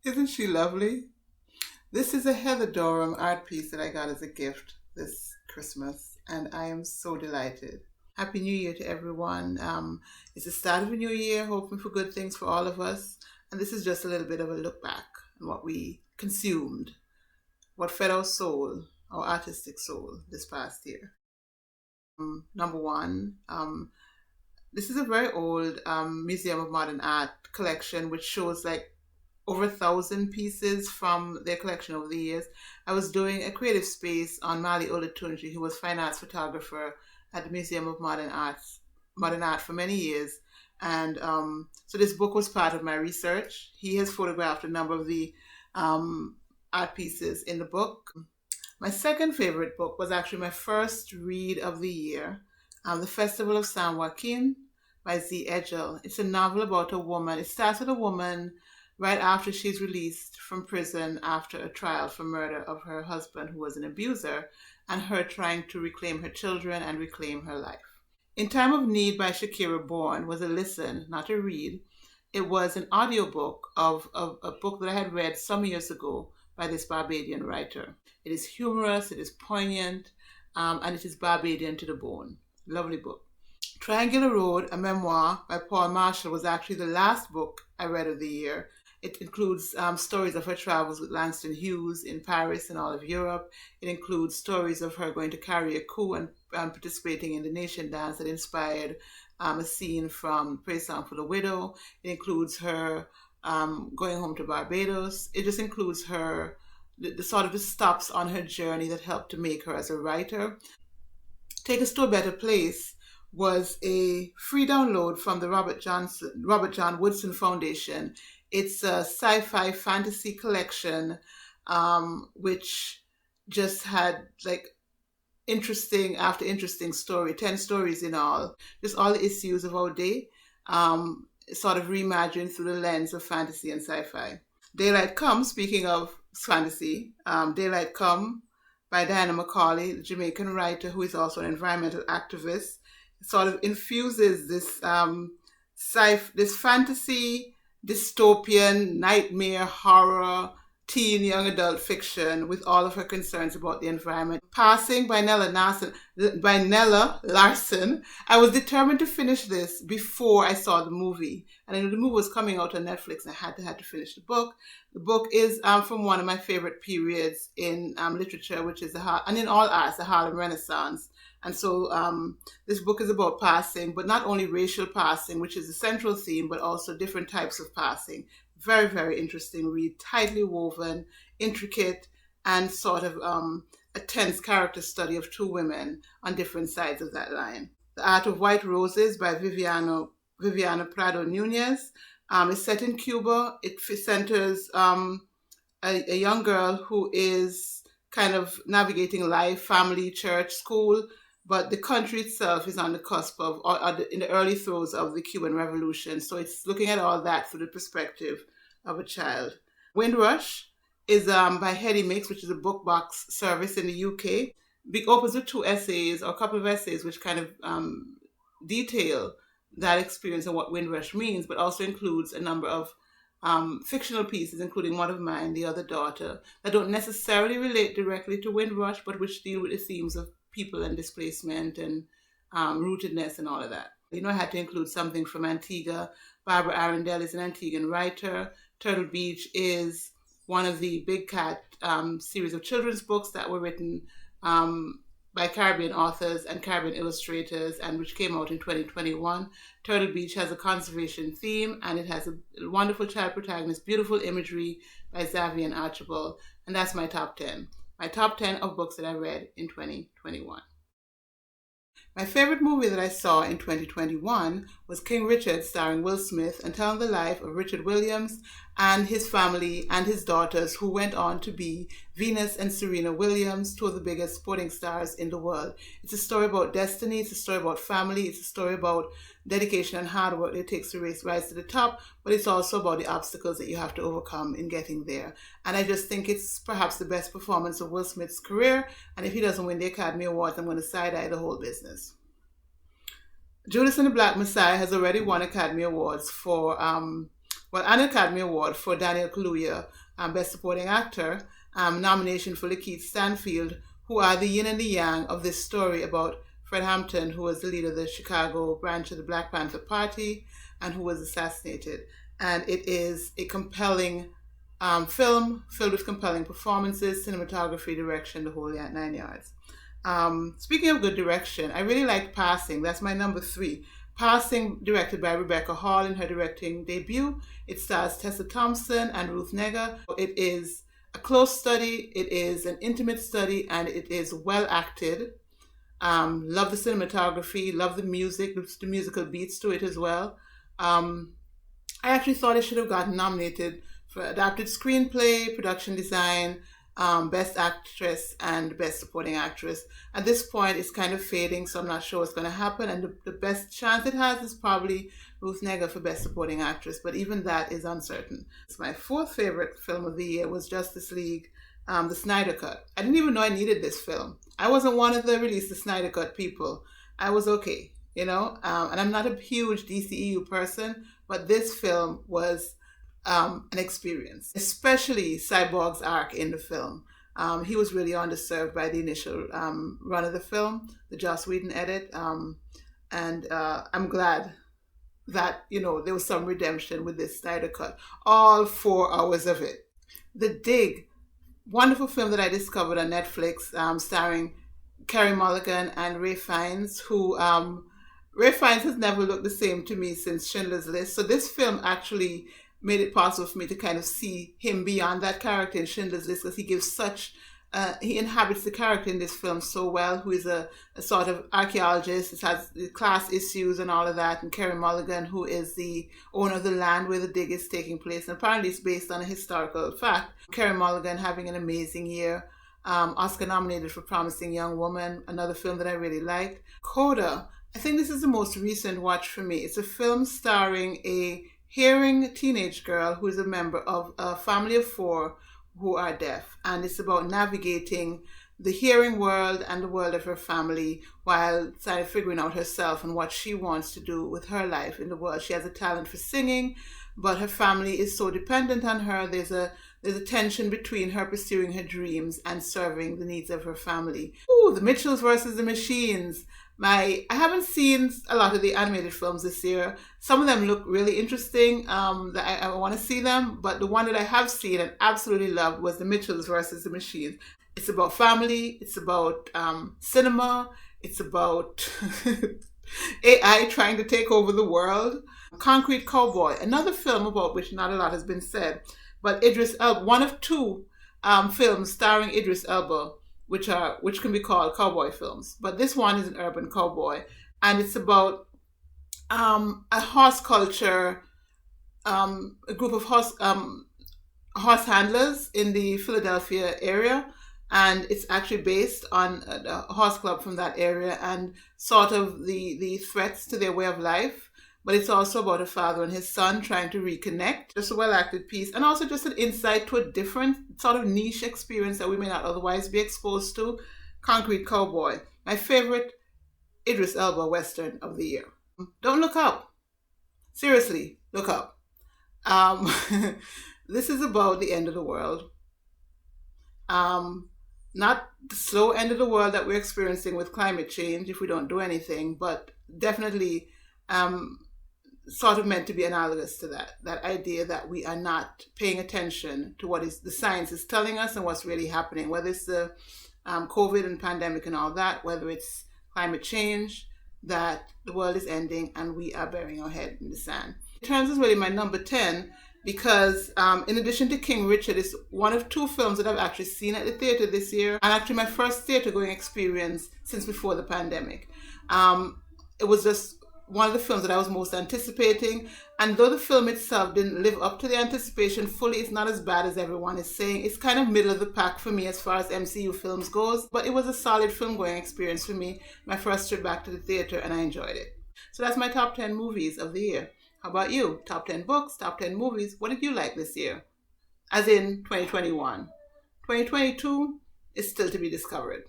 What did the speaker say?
Isn't she lovely? This is a Heather Durham art piece that I got as a gift this Christmas, and I am so delighted. Happy New Year to everyone. It's the start of a new year, hoping for good things for all of us. And this is just a little bit of a look back on what we consumed, what fed our soul, our artistic soul this past year. Number one, this is a very old Museum of Modern Art collection, which shows like over 1,000 pieces from their collection over the years. I was doing a creative space on Mali Olatunji, who was fine arts photographer at the Museum of Modern Art for many years. And so this book was part of my research. He has photographed a number of the art pieces in the book. My second favorite book was actually my first read of the year, The Festival of San Joaquin by Z. Edgell. It's a novel about a woman. It starts with a woman right after she's released from prison after a trial for murder of her husband, who was an abuser, and her trying to reclaim her children and reclaim her life. In Time of Need by Shakira Bourne was a listen, not a read. It was an audiobook of a book that I had read some years ago by this Barbadian writer. It is humorous, it is poignant, and it is Barbadian to the bone. Lovely book. Triangular Road, a memoir by Paul Marshall, was actually the last book I read of the year. It includes stories of her travels with Langston Hughes in Paris and all of Europe. It includes stories of her going to Carriacou and participating in the nation dance that inspired a scene from Praise Song for the Widow. It includes her going home to Barbados. It just includes her, the sort of the stops on her journey that helped to make her as a writer. Take Us to a Better Place was a free download from the Robert John Woodson Foundation. It's a sci-fi fantasy collection, which just had like interesting after interesting story, 10 stories in all, just all the issues of our day, sort of reimagined through the lens of fantasy and sci-fi. Daylight Come, speaking of fantasy, Daylight Come by Diana Macaulay, the Jamaican writer who is also an environmental activist, sort of infuses this this fantasy, dystopian, nightmare, horror, teen, young adult fiction with all of her concerns about the environment. Passing by Nella Larson. I was determined to finish this before I saw the movie. And I knew the movie was coming out on Netflix and I had to finish the book. The book is from one of my favorite periods in literature, which is and in all arts, the Harlem Renaissance. And so this book is about passing, but not only racial passing, which is the central theme, but also different types of passing. Very, very interesting read, tightly woven, intricate, and sort of a tense character study of two women on different sides of that line. The Art of White Roses by Viviana Prado Nunez is set in Cuba. It centers a young girl who is kind of navigating life, family, church, school, but the country itself is on the cusp of, in the early throes of the Cuban Revolution. So it's looking at all that through the perspective of a child. Windrush is by Heady, which is a book box service in the UK. It opens with two essays, or a couple of essays, which kind of detail that experience and what Windrush means, but also includes a number of fictional pieces, including one of mine, The Other Daughter, that don't necessarily relate directly to Windrush, but which deal with the themes of people and displacement and rootedness and all of that. You know, I had to include something from Antigua. Barbara Arundel is an Antiguan writer. Turtle Beach is one of the Big Cat series of children's books that were written by Caribbean authors and Caribbean illustrators, and which came out in 2021. Turtle Beach has a conservation theme, and it has a wonderful child protagonist, beautiful imagery by Xavier Archibald, and that's my top 10. My top 10 of books that I read in 2021. My favorite movie that I saw in 2021 was King Richard, starring Will Smith, and telling the life of Richard Williams and his family and his daughters, who went on to be Venus and Serena Williams, two of the biggest sporting stars in the world. It's a story about destiny, it's a story about family, it's a story about dedication and hard work it takes to rise to the top, but it's also about the obstacles that you have to overcome in getting there. And I just think it's perhaps the best performance of Will Smith's career, and if he doesn't win the Academy Awards, I'm going to side-eye the whole business. Judas and the Black Messiah has already won Academy Awards for an Academy Award for Daniel Kaluuya, Best Supporting Actor, nomination for Lakeith Stanfield, who are the yin and the yang of this story about Fred Hampton, who was the leader of the Chicago branch of the Black Panther Party and who was assassinated. And it is a compelling film filled with compelling performances, cinematography, direction, the whole 9 yards. Speaking of good direction, I really like Passing. That's my number 3. Passing, directed by Rebecca Hall in her directing debut. It stars Tessa Thompson and Ruth Negga. It is a close study, it is an intimate study, and it is well acted. Love the cinematography, love the music, the musical beats to it as well. I actually thought it should have gotten nominated for adapted screenplay, production design, Best Actress, and Best Supporting Actress. At this point, it's kind of fading, so I'm not sure what's going to happen. And the best chance it has is probably Ruth Negga for Best Supporting Actress, but even that is uncertain. So my 4th favorite film of the year was Justice League, the Snyder Cut. I didn't even know I needed this film. I wasn't one of the release the Snyder Cut people. I was okay, and I'm not a huge DCEU person, but this film was an experience, especially Cyborg's arc in the film. He was really underserved by the initial run of the film, the Joss Whedon edit, and I'm glad that there was some redemption with this Snyder Cut. All 4 hours of it. The Dig, wonderful film that I discovered on Netflix, starring Carey Mulligan and Ralph Fiennes, who Ralph Fiennes has never looked the same to me since Schindler's List. So this film actually made it possible for me to kind of see him beyond that character in Schindler's List, because he gives he inhabits the character in this film so well, who is a sort of archaeologist. It has the class issues and all of that. And Carey Mulligan, who is the owner of the land where the dig is taking place. And apparently it's based on a historical fact. Carey Mulligan having an amazing year. Oscar nominated for Promising Young Woman, another film that I really liked. Coda, I think this is the most recent watch for me. It's a film starring a hearing teenage girl who is a member of a family of 4 who are deaf, and it's about navigating the hearing world and the world of her family while kind of figuring out herself and what she wants to do with her life in the world. She has a talent for singing, but her family is so dependent on her. There's a tension between her pursuing her dreams and serving the needs of her family. Ooh, The Mitchells versus the Machines. I haven't seen a lot of the animated films this year. Some of them look really interesting. That I want to see them, but the one that I have seen and absolutely loved was The Mitchells versus the Machines. It's about family. It's about cinema. It's about AI trying to take over the world. Concrete Cowboy, another film about which not a lot has been said, but Idris Elba, one of 2 films starring Idris Elba, which can be called cowboy films. But this one is an urban cowboy, and it's about a horse culture, a group of horse handlers in the Philadelphia area, and it's actually based on a horse club from that area and sort of the threats to their way of life. But it's also about a father and his son trying to reconnect. Just a well-acted piece, and also just an insight to a different sort of niche experience that we may not otherwise be exposed to. Concrete Cowboy, my favorite Idris Elba Western of the year. Don't look up. Seriously, look up. This is about the end of the world. Not the slow end of the world that we're experiencing with climate change if we don't do anything, but definitely sort of meant to be analogous to that idea that we are not paying attention to what is the science is telling us and what's really happening, whether it's the COVID and pandemic and all that, whether it's climate change, that the world is ending and we are burying our head in the sand. It turns is really my number 10 because in addition to King Richard, it's one of 2 films that I've actually seen at the theater this year, and actually my first theater going experience since before the pandemic. It was just one of the films that I was most anticipating, and though the film itself didn't live up to the anticipation fully, it's not as bad as everyone is saying. It's kind of middle of the pack for me as far as MCU films goes, but it was a solid film going experience for me, my first trip back to the theater, and I enjoyed it. So that's my top 10 movies of the year. How about you? Top 10 books, top 10 movies. What did you like this year? As in 2021. 2022 is still to be discovered.